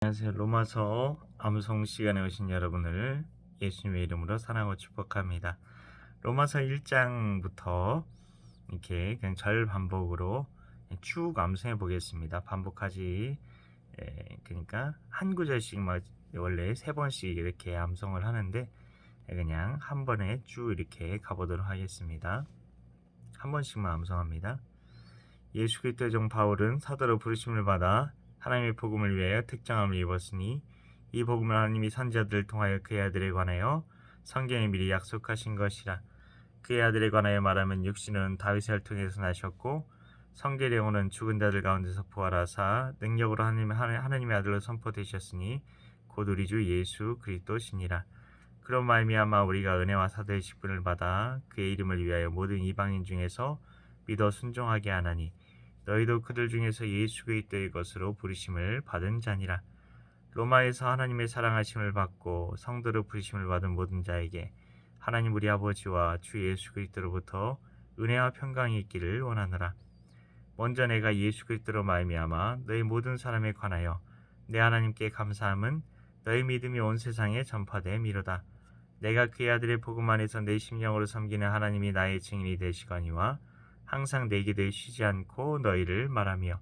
안녕하세요. 로마서 암송 시간에 오신 여러분을 예수님의 이름으로 사랑하고 축복합니다. 로마서 1장부터 이렇게 그냥 절 반복으로 쭉 암송해 보겠습니다. 반복하지, 그러니까 한 구절씩 원래 세 번씩 이렇게 암송을 하는데 그냥 한 번에 쭉 이렇게 가보도록 하겠습니다. 한 번씩만 암송합니다. 예수 그리스도의 종 바울은 사도로 부르심을 받아 하나님의 복음을 위하여 특정함을 입었으니 이 복음을 하나님이 선지자들을 통하여 그의 아들에 관하여 성경에 미리 약속하신 것이라. 그의 아들에 관하여 말하면 육신은 다윗의 혈통에서 나셨고 성결의 영혼은 죽은 자들 가운데서 부활하사 능력으로 하나님의 아들로 선포되셨으니 곧 우리 주 예수 그리스도시니라. 그런 말미암아 우리가 은혜와 사도의 직분을 받아 그의 이름을 위하여 모든 이방인 중에서 믿어 순종하게 하나니 너희도 그들 중에서 예수 그리스도의 것으로 부르심을 받은 자니라. 로마에서 하나님의 사랑하심을 받고 성도로 부르심을 받은 모든 자에게 하나님 우리 아버지와 주 예수 그리스도로부터 은혜와 평강이 있기를 원하노라. 먼저 내가 예수 그리스도로 말미암아 너희 모든 사람에 관하여 내 하나님께 감사함은 너희 믿음이 온 세상에 전파됨이로다. 내가 그의 아들의 복음 안에서 내 심령으로 섬기는 하나님이 나의 증인이 되시거니와 항상 내 기도에 쉬지 않고 너희를 말하며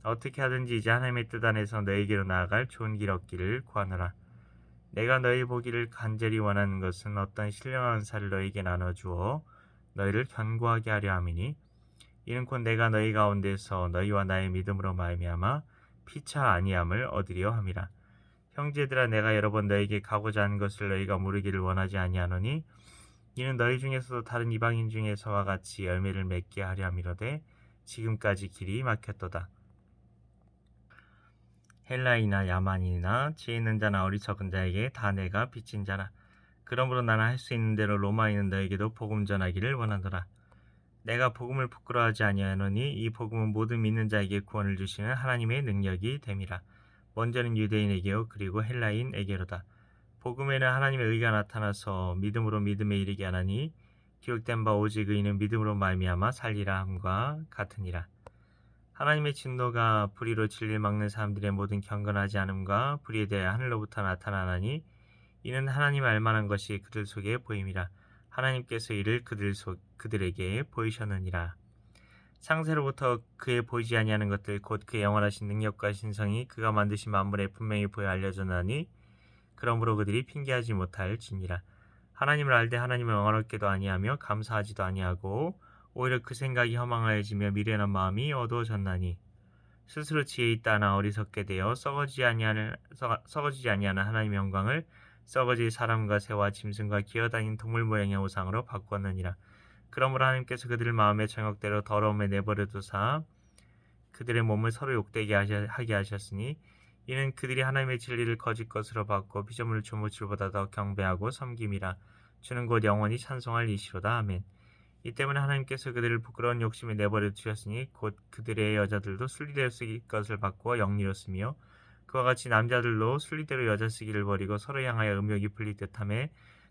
어떻게 하든지 이제 하나님의 뜻 안에서 너희에게로 나아갈 좋은 길 얻기를 구하노라. 내가 너희 보기를 간절히 원하는 것은 어떤 신령한 은사를 너희에게 나눠주어 너희를 견고하게 하려 함이니 이는 곧 내가 너희 가운데서 너희와 나의 믿음으로 말미암아 피차 아니함을 얻으려 함이라. 형제들아 내가 여러 번 너희에게 가고자 한 것을 너희가 모르기를 원하지 아니하노니 이는 너희 중에서도 다른 이방인 중에서와 같이 열매를 맺게 하려 함이로되 지금까지 길이 막혔도다. 헬라이나 야만인이나 지혜 있는 자나 어리석은 자에게 다 내가 빚진 자라. 그러므로 나는 할 수 있는 대로 로마에 있는 너에게도 복음 전하기를 원하노라. 내가 복음을 부끄러워하지 아니하노니 이 복음은 모든 믿는 자에게 구원을 주시는 하나님의 능력이 됨이라. 먼저는 유대인에게요 그리고 헬라인에게로다. 복음에는 하나님의 의가 나타나서 믿음으로 믿음에 이르게 하나니 기록된 바 오직 의인은 믿음으로 말미암아 살리라 함과 같으니라. 하나님의 진노가 불의로 진리를 막는 사람들의 모든 경건하지 않음과 불의에 대해 하늘로부터 나타나나니 이는 하나님 알만한 것이 그들 속에 보임이라. 하나님께서 이를 그들에게 보이셨느니라. 창세로부터 그의 보이지 아니하는 것들 곧 그의 영원하신 능력과 신성이 그가 만드신 만물에 분명히 보여 알려졌나니 그러므로 그들이 핑계하지 못할 지니라. 하나님을 알되 하나님을 영원하게도 아니하며 감사하지도 아니하고 오히려 그 생각이 허망하여지며 미련한 마음이 어두워졌나니 스스로 지혜 있다나 어리석게 되어 썩어지지 아니하는 하나님의 영광을 썩어질 사람과 새와 짐승과 기어다니는 동물 모양의 우상으로 바꾸었느니라. 그러므로 하나님께서 그들을 마음의 정욕대로 더러움에 내버려 두사 그들의 몸을 서로 욕되게 하게 하셨으니 이는 그들이 하나님의 진리를 거짓 것으로 받고 피조물 주무칠보다 더 경배하고 섬김이라. 주는 곧 영원히 찬송할 이시로다. 아멘. 이 때문에 하나님께서 그들을 부끄러운 욕심에 내버려 두셨으니 곧 그들의 여자들도 순리대로 쓰기 것을 바꾸어 영리로 쓰며 그와 같이 남자들도 순리대로 여자 쓰기를 버리고 서로 향하여 음욕이 풀릴 듯하며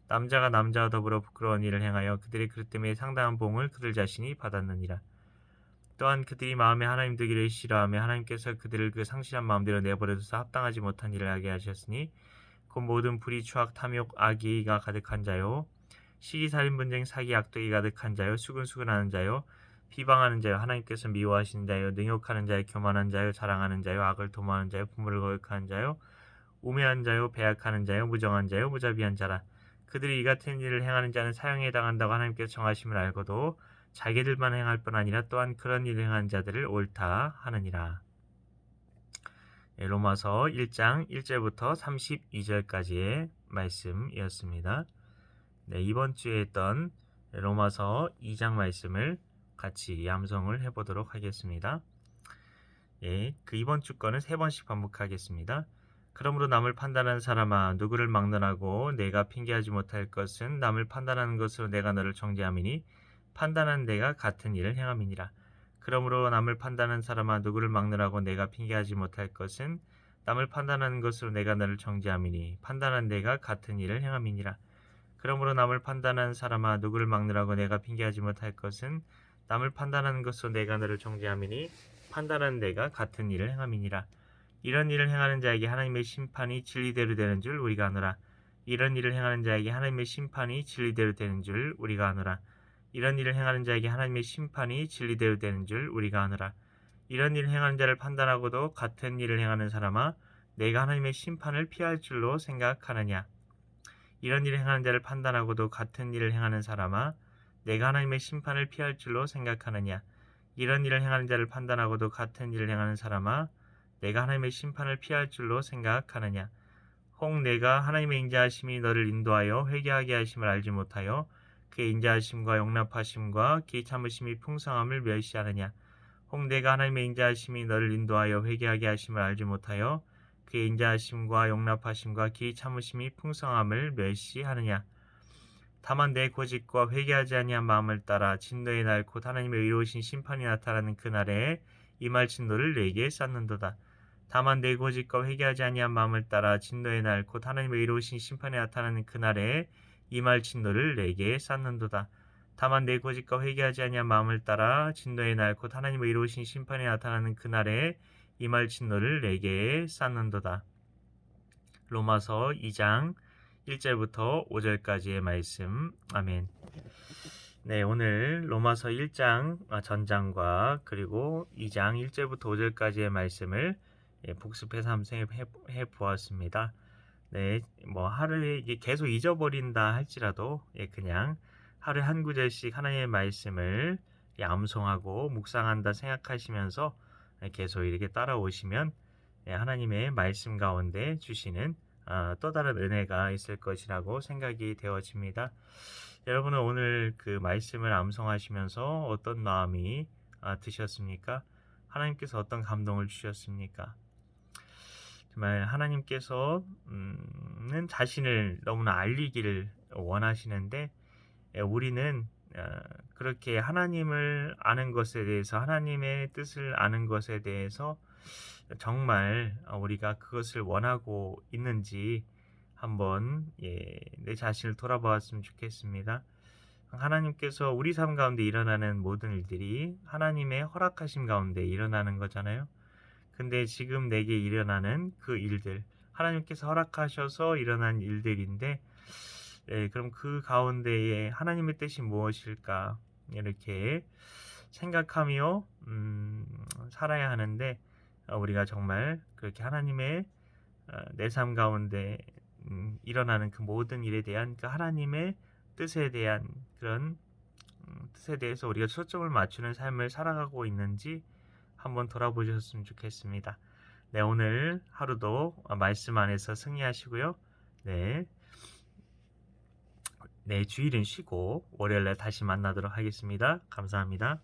남자가 남자와 더불어 부끄러운 일을 행하여 그들의 그릇 때문에 상당한 보응을 그들 자신이 받았느니라. 또한 그들이 마음에 하나님 되기를 싫어하며 하나님께서 그들을 그 상실한 마음대로 내버려 두사 합당하지 못한 일을 하게 하셨으니 곧 모든 불의 추악 탐욕 악의가 가득한 자요 시기 살인 분쟁 사기 악독이 가득한 자요 수근수근하는 자요 비방하는 자요 하나님께서 미워하시는 자요 능욕하는 자요 교만한 자요 자랑하는 자요 악을 도모하는 자요 부모를 거역하는 자요 우매한 자요 배약하는 자요 무정한 자요 무자비한 자라. 그들이 이 같은 일을 행하는 자는 사형에 당한다고 하나님께서 정하심을 알고도 자기들만 행할 뿐 아니라 또한 그런 일을 행하는 자들을 옳다 하느니라. 로마서 1장 1절부터 32절까지의 말씀이었습니다. 이번 주에 했던 로마서 2장 말씀을 같이 암송을 해보도록 하겠습니다. 그 이번 주 거는 3번씩 반복하겠습니다. 그러므로 남을 판단하는 사람아 누구를 막론하고 내가 핑계하지 못할 것은 남을 판단하는 것으로 내가 너를 정죄함이니 판단한 내가 같은 일을 행함이니라. 그러므로 남을 판단하는 사람아 누구를 막론하고 내가 핑계하지 못할 것은 남을 판단하는 것으로 내가 너를 정죄함이니 판단한 내가 같은 일을 행함이니라. 그러므로 남을 판단하는 사람아 누구를 막론하고 내가 핑계하지 못할 것은 남을 판단하는 것으로 내가 너를 정죄함이니 판단한 내가 같은 일을 행함이니라. 이런 일을 행하는 자에게 하나님의 심판이 진리대로 되는 줄 우리가 아노라. 이런 일을 행하는 자에게 하나님의 심판이 진리대로 되는 줄 우리가 아노라. 이런 일을 행하는 자에게 하나님의 심판이 진리대로 되는 줄 우리가 아노라. 이런 일을 행하는 자를 판단하고도 같은 일을 행하는 사람아, 내가 하나님의 심판을 피할 줄로 생각하느냐. 이런 일을 행하는 자를 판단하고도 같은 일을 행하는 사람아, 내가 하나님의 심판을 피할 줄로 생각하느냐. 이런 일을 행하는 자를 판단하고도 같은 일을 행하는 사람아, 내가 하나님의 심판을 피할 줄로 생각하느냐. 혹 내가 하나님의 인자하심이 너를 인도하여 회개하게 하심을 알지 못하여 그의 인자하심과 용납하심과 그의 참으심이 풍성함을 멸시하느냐. 혹 내가 하나님의 인자하심이 너를 인도하여 회개하게 하심을 알지 못하여 그의 인자하심과 용납하심과 그의 참으심이 풍성함을 멸시하느냐. 다만 내 고집과 회개하지 아니한 마음을 따라 진노의 날 곧 하나님의 의로우신 심판이 나타나는 그날에 이 말 진노를 내게 쌓는도다. 다만 내 고집과 회개하지 아니한 마음을 따라 진노의 날 곧 하나님의 의로우신 심판이 나타나는 그날에 이 말 진노를 내게 쌓는도다. 다만 내 고집과 회개하지 아니한 마음을 따라 진노의 날 곧 하나님의 의로우신 심판이 나타나는 그날에 이 말 진노를 내게 쌓는도다. 로마서 2장 1절부터 5절까지의 말씀. 아멘. 네, 오늘 로마서 1장 전장과 그리고 2장 1절부터 5절까지의 말씀을 복습해서 한번 해 보았습니다. 네, 뭐 하루에 이게 계속 잊어버린다 할지라도 그냥 하루에 한 구절씩 하나님의 말씀을 암송하고 묵상한다 생각하시면서 계속 이렇게 따라오시면 하나님의 말씀 가운데 주시는 또 다른 은혜가 있을 것이라고 생각이 되어집니다. 여러분은 오늘 그 말씀을 암송하시면서 어떤 마음이 드셨습니까? 하나님께서 어떤 감동을 주셨습니까? 정말 하나님께서는 자신을 너무나 알리기를 원하시는데 우리는 그렇게 하나님을 아는 것에 대해서, 하나님의 뜻을 아는 것에 대해서 정말 우리가 그것을 원하고 있는지 한번 내 자신을 돌아보았으면 좋겠습니다. 하나님께서 우리 삶 가운데 일어나는 모든 일들이 하나님의 허락하심 가운데 일어나는 거잖아요. 근데 지금 내게 일어나는 그 일들, 하나님께서 허락하셔서 일어난 일들인데 그럼 그 가운데에 하나님의 뜻이 무엇일까 이렇게 생각하며 살아야 하는데 우리가 정말 그렇게 하나님의 내 삶 가운데 일어나는 그 모든 일에 대한 그 하나님의 뜻에 대한 그런 뜻에 대해서 우리가 초점을 맞추는 삶을 살아가고 있는지 한번 돌아보셨으면 좋겠습니다. 네, 오늘 하루도 말씀 안에서 승리하시고요. 네, 주일은 쉬고 월요일에 다시 만나도록 하겠습니다. 감사합니다.